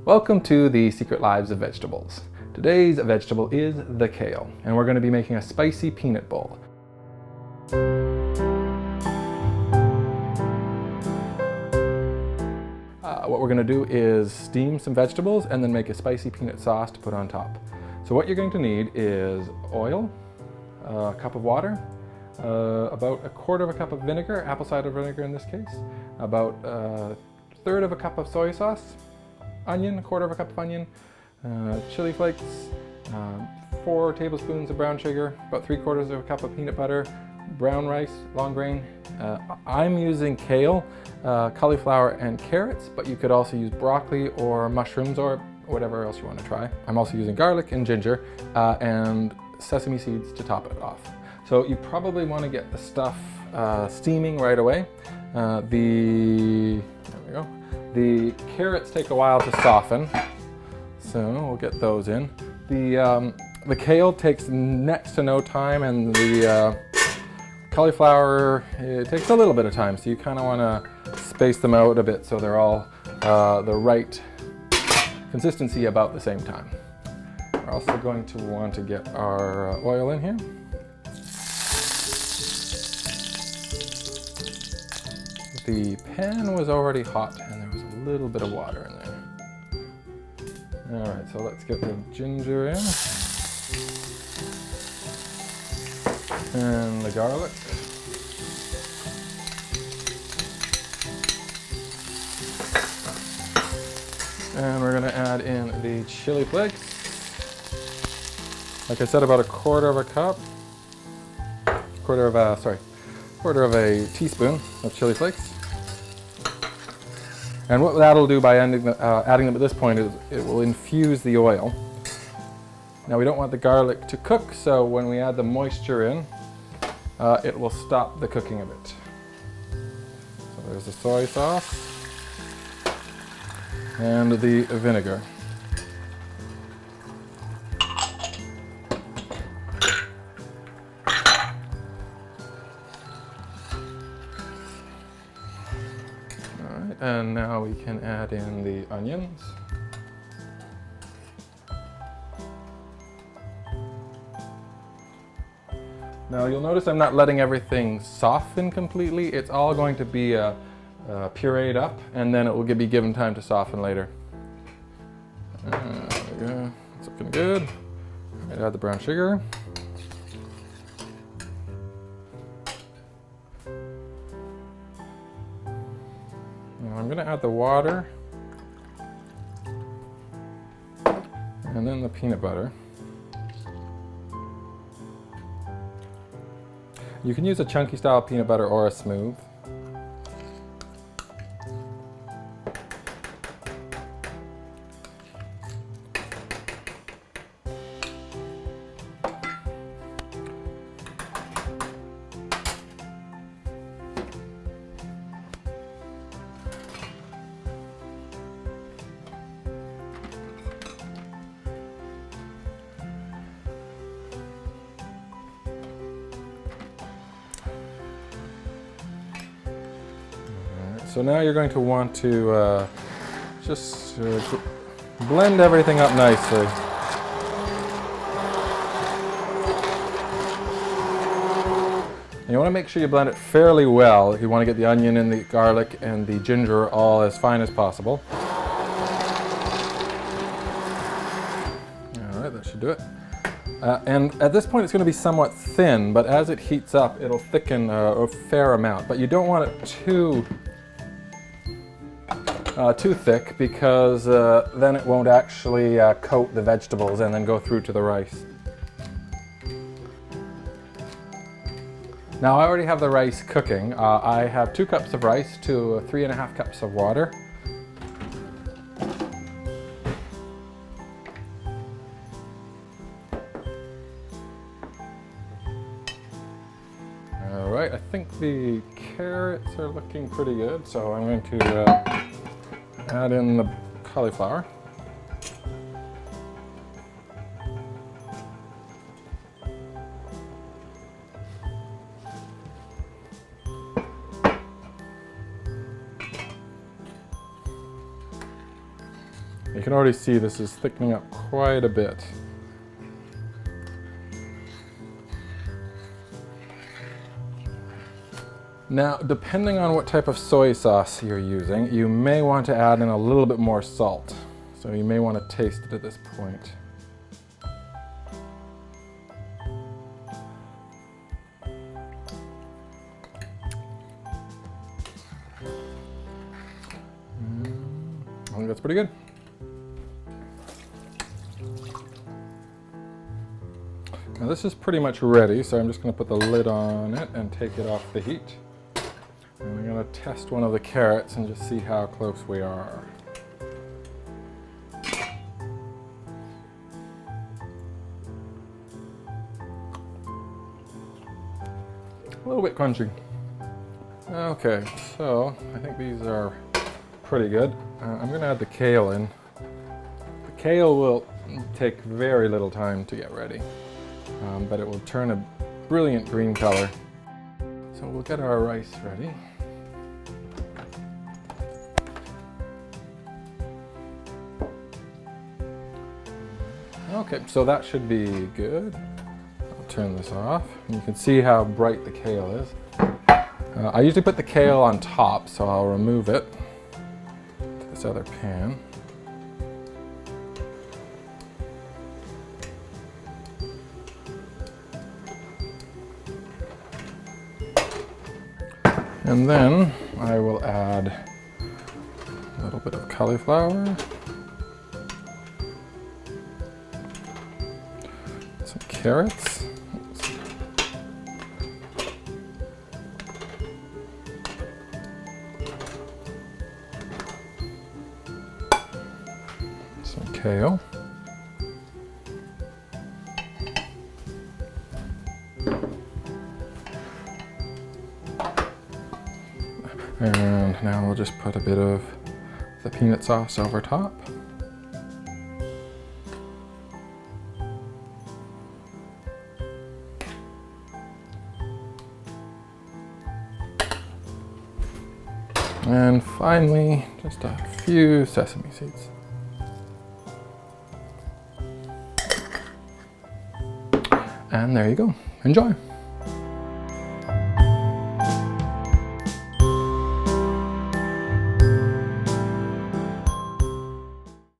Welcome to the Secret Lives of Vegetables. Today's vegetable is the kale, and we're going to be making a spicy peanut bowl. What we're going to do is steam some vegetables and then make a spicy peanut sauce to put on top. So what you're going to need is oil, a cup of water, about a quarter of a cup of vinegar, apple cider vinegar in this case, about a third of a cup of soy sauce, onion, a quarter of a cup of onion, chili flakes, 4 tablespoons of brown sugar, about 3/4 of a cup of peanut butter, brown rice, long grain. I'm using kale, cauliflower, and carrots, but you could also use broccoli or mushrooms or whatever else you want to try. I'm also using garlic and ginger and sesame seeds to top it off. So you probably want to get the stuff steaming right away. There we go. The carrots take a while to soften, so we'll get those in. The kale takes next to no time, and the cauliflower, it takes a little bit of time, so you kind of want to space them out a bit so they're all the right consistency about the same time. We're also going to want to get our oil in here. The pan was already hot and there was a little bit of water in there. All right, so let's get the ginger in. And the garlic. And we're gonna add in the chili flakes. Like I said, about a quarter of a cup. Quarter of a teaspoon of chili flakes. And what that'll do by adding them at this point is it will infuse the oil. Now we don't want the garlic to cook, so when we add the moisture in, it will stop the cooking of it. So there's the soy sauce and the vinegar. And now we can add in the onions. Now you'll notice I'm not letting everything soften completely. It's all going to be pureed up, and then it will be given time to soften later. There we go. It's looking good. Right, add the brown sugar. I'm going to add the water and then the peanut butter. You can use a chunky style peanut butter or a smooth. So now you're going to want to just blend everything up nicely. And you want to make sure you blend it fairly well. You want to get the onion and the garlic and the ginger all as fine as possible. All right, that should do it. And at this point it's going to be somewhat thin, but as it heats up it'll thicken a fair amount. But you don't want it too thick, because then it won't actually coat the vegetables and then go through to the rice. Now I already have the rice cooking. I have 2 cups of rice to 3.5 cups of water. All right, I think the carrots are looking pretty good, so I'm going to add in the cauliflower. You can already see this is thickening up quite a bit. Now, depending on what type of soy sauce you're using, you may want to add in a little bit more salt. So you may want to taste it at this point. I think that's pretty good. Now this is pretty much ready, so I'm just going to put the lid on it and take it off the heat. And I'm going to test one of the carrots and just see how close we are. A little bit crunchy. Okay, so I think these are pretty good. I'm going to add the kale in. The kale will take very little time to get ready, but it will turn a brilliant green color. So we'll get our rice ready. Okay, so that should be good. I'll turn this off. You can see how bright the kale is. I usually put the kale on top, so I'll remove it to this other pan. And then I will add a little bit of cauliflower, some carrots, some kale, and now we'll just put a bit of the peanut sauce over top. And finally, just a few sesame seeds. And there you go. Enjoy.